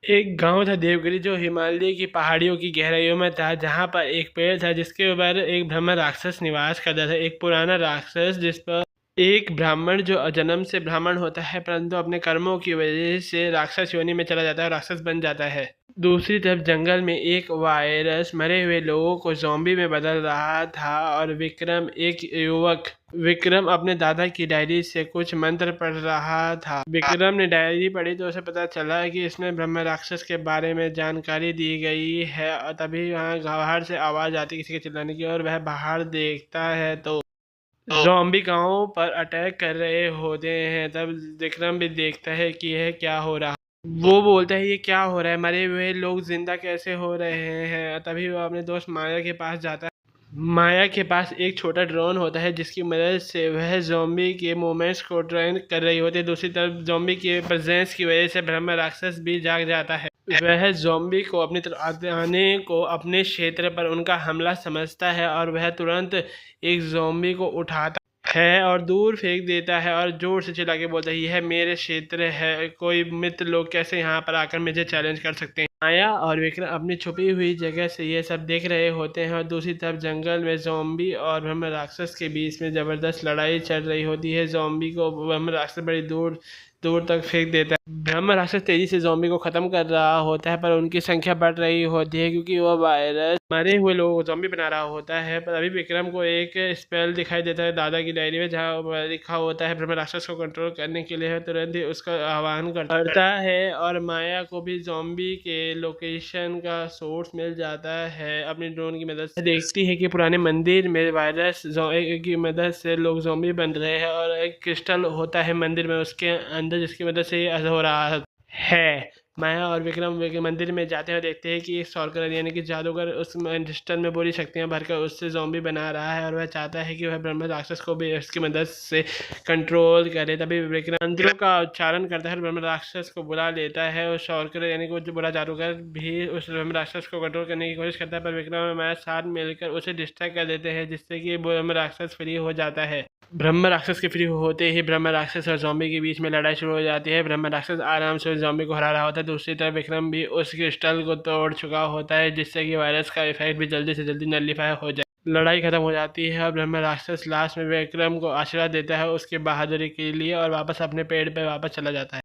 एक गांव था देवगिरी जो हिमालय की पहाड़ियों की गहराइयों में था, जहां पर एक पेड़ था जिसके ऊपर एक ब्रह्म राक्षस निवास करता था। एक पुराना राक्षस जिस पर एक ब्राह्मण जो जन्म से ब्राह्मण होता है परंतु अपने कर्मों की वजह से राक्षस योनि में चला जाता है और राक्षस बन जाता है। दूसरी तरफ जंगल में एक वायरस मरे हुए लोगों को ज़ॉम्बी में बदल रहा था और विक्रम अपने दादा की डायरी से कुछ मंत्र पढ़ रहा था। विक्रम ने डायरी पढ़ी तो उसे पता चला कि इसमें ब्रह्म राक्षस के बारे में जानकारी दी गई है और तभी वहाँ बाहर से आवाज़ आती है किसी के चिल्लाने की और वह बाहर देखता है तो ज़ॉम्बी गांव पर अटैक कर रहे होते हैं। तब विक्रम भी देखता है कि यह क्या हो रहा। वो बोलता है ये क्या हो रहा है, मरे हुए लोग जिंदा कैसे हो रहे हैं। तभी वो अपने दोस्त माया के पास जाता है। माया के पास एक छोटा ड्रोन होता है जिसकी मदद से वह ज़ॉम्बी के मूवमेंट्स को ट्रेन कर रही होती है। दूसरी तरफ ज़ॉम्बी के प्रेजेंस की वजह से ब्रह्म राक्षस भी जाग जाता है। वह ज़ॉम्बी को अपनी तरफ आने को अपने क्षेत्र पर उनका हमला समझता है और वह तुरंत एक ज़ॉम्बी को उठाता है और दूर फेंक देता है और जोर से चिल्ला के बोलता है यह मेरे क्षेत्र है, कोई मित्र लोग कैसे यहाँ पर आकर मुझे चैलेंज कर सकते हैं। माया और विक्रम अपनी छुपी हुई जगह से ये सब देख रहे होते हैं और दूसरी तरफ जंगल में ज़ॉम्बी और ब्रह्म राक्षस के बीच में ज़बरदस्त लड़ाई चल रही होती है। ज़ॉम्बी को ब्रह्म राक्षस बड़ी दूर दूर तक फेंक देता है। ब्रह्म राक्षस तेजी से ज़ॉम्बी को ख़त्म कर रहा होता है पर उनकी संख्या बढ़ रही होती है क्योंकि वह वायरस मरे हुए लोगों को ज़ॉम्बी बना रहा होता है। पर अभी विक्रम को एक स्पेल दिखाई देता है दादा की डायरी में, जहाँ लिखा होता है ब्रह्म राक्षस को कंट्रोल करने के लिए तुरंत ही उसका आह्वान करता है और माया को भी ज़ॉम्बी के लोकेशन का सोर्स मिल जाता है। अपनी ड्रोन की मदद से देखती है कि पुराने मंदिर में वायरस की मदद से लोग ज़ॉम्बी बन रहे हैं और एक क्रिस्टल होता है मंदिर में उसके अंदर जिसकी मदद से ये हो रहा है। माया और विक्रम मंदिर में जाते हैं और देखते हैं कि सॉर्कर यानी कि जादूगर उस क्रिस्टल में पूरी शक्तियाँ भरकर उससे ज़ॉम्बी बना रहा है और वह चाहता है कि वह ब्रह्म राक्षस को भी इसकी मदद से कंट्रोल करे। तभी विक्रम मंत्रों का उच्चारण करता है और ब्रह्म राक्षस को बुला लेता है और सॉर्कर यानी कि जो बुरा जादूगर भी उस ब्रह्म राक्षस को कंट्रोल करने की कोशिश करता है पर विक्रम और माया साथ मिलकर उसे डिस्ट्रैक्ट कर देते हैं जिससे कि ब्रह्म राक्षस फ्री हो जाता है। ब्रह्म राक्षस के फ्री होते ही ब्रह्म राक्षस और ज़ॉम्बी के बीच में लड़ाई शुरू हो जाती है। ब्रह्म राक्षस आराम से उस ज़ॉम्बी को हरा रहा होता है। दूसरी तरफ विक्रम भी उस क्रिस्टल को तोड़ चुका होता है जिससे कि वायरस का इफेक्ट भी जल्दी से जल्दी नलीफाई हो जाए। लड़ाई खत्म हो जाती है और ब्रह्म राक्षस लास्ट में विक्रम को आशीर्वाद देता है उसके बहादुरी के लिए और वापस अपने पेड़ पर वापस चला जाता है।